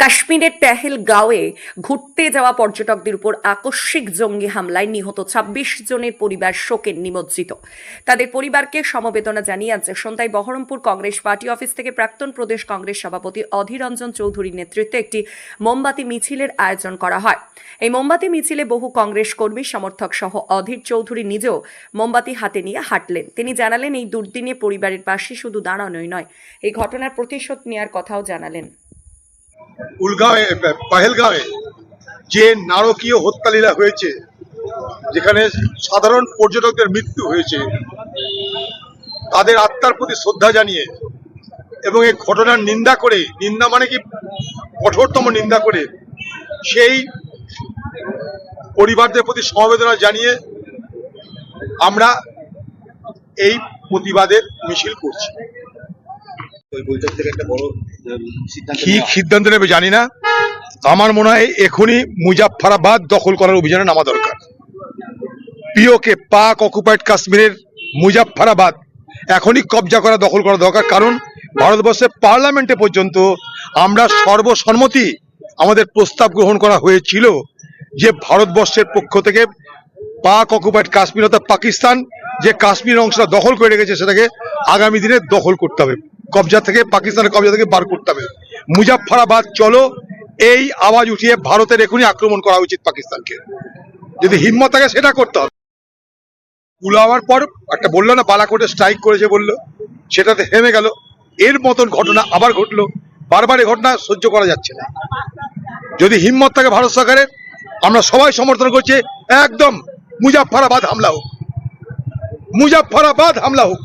কাশ্মীরের পেহেলগাঁওয়ে ঘুরতে যাওয়া পর্যটকদের উপর আকস্মিক জঙ্গি হামলায় নিহত ২৬ জনের পরিবার শোকে নিমজ্জিত। তাদের পরিবারকে সমবেদনা জানিয়ে আজ সন্ধ্যায় বহরমপুর কংগ্রেস পার্টি অফিস থেকে প্রাক্তন প্রদেশ কংগ্রেস সভাপতি অধীর রঞ্জন চৌধুরীর নেতৃত্বে একটি মোমবাতি মিছিলের আয়োজন করা হয়। এই মোমবাতি মিছিলে বহু কংগ্রেস কর্মী সমর্থক সহ অধীর চৌধুরী নিজেও মোমবাতি হাতে নিয়ে হাঁটলেন। তিনি জানালেন, এই দুর্দিনে পরিবারের পাশে শুধু দাঁড়ানোই নয়, এই ঘটনার প্রতিশোধ নেওয়ার কথাও জানালেন। পেহেলগাঁওয়ে যে নারকীয় হত্যালীলা হয়েছে, যেখানে সাধারণ পর্যটকদের মৃত্যু হয়েছে, তাদের আত্মার প্রতি শ্রদ্ধা জানিয়ে এবং এই ঘটনার নিন্দা করে, নিন্দা মানে কি কঠোরতম নিন্দা করে, সেই পরিবারদের প্রতি সমবেদনা জানিয়ে আমরা এই প্রতিবাদের মিছিল করছি। কি সিদ্ধান্ত নেবে জানি না। আমার মনে হয় এখনই মুজাফফরাবাদ দখল করার অভিযানে নামা দরকার। পিওকে, পাক অকুপাইড কাশ্মীরের মুজাফফরাবাদ এখনই কবজা করা, দখল করা দরকার। কারণ ভারতবর্ষের পার্লামেন্টে পর্যন্ত আমরা সর্বসম্মতি আমাদের প্রস্তাব গ্রহণ করা হয়েছিল যে ভারতবর্ষের পক্ষ থেকে পাক অকুপাইড কাশ্মীর অর্থাৎ পাকিস্তান যে কাশ্মীর অংশটা দখল করে রেখেছে সেটাকে আগামী দিনে দখল করতে হবে, কবজা থেকে, পাকিস্তানের কবজা থেকে বার করতে হবে। মুজাফফরাবাদ চলো, এই আওয়াজ উঠিয়ে ভারতের এখনই আক্রমণ করা উচিত পাকিস্তানকে। যদি হিম্মত থাকে সেটা করতে হবে। পুলওয়ামার পর একটা বললো না, বালাকোটে স্ট্রাইক করেছে বললো, সেটাতে হেমে গেল। এর মতন ঘটনা আবার ঘটলো। বারবার এই ঘটনা সহ্য করা যাচ্ছে না। যদি হিম্মত থাকে ভারত সরকারের, আমরা সবাই সমর্থন করছি, একদম মুজাফফরাবাদ হামলা হোক, মুজাফফরাবাদ হামলা হোক।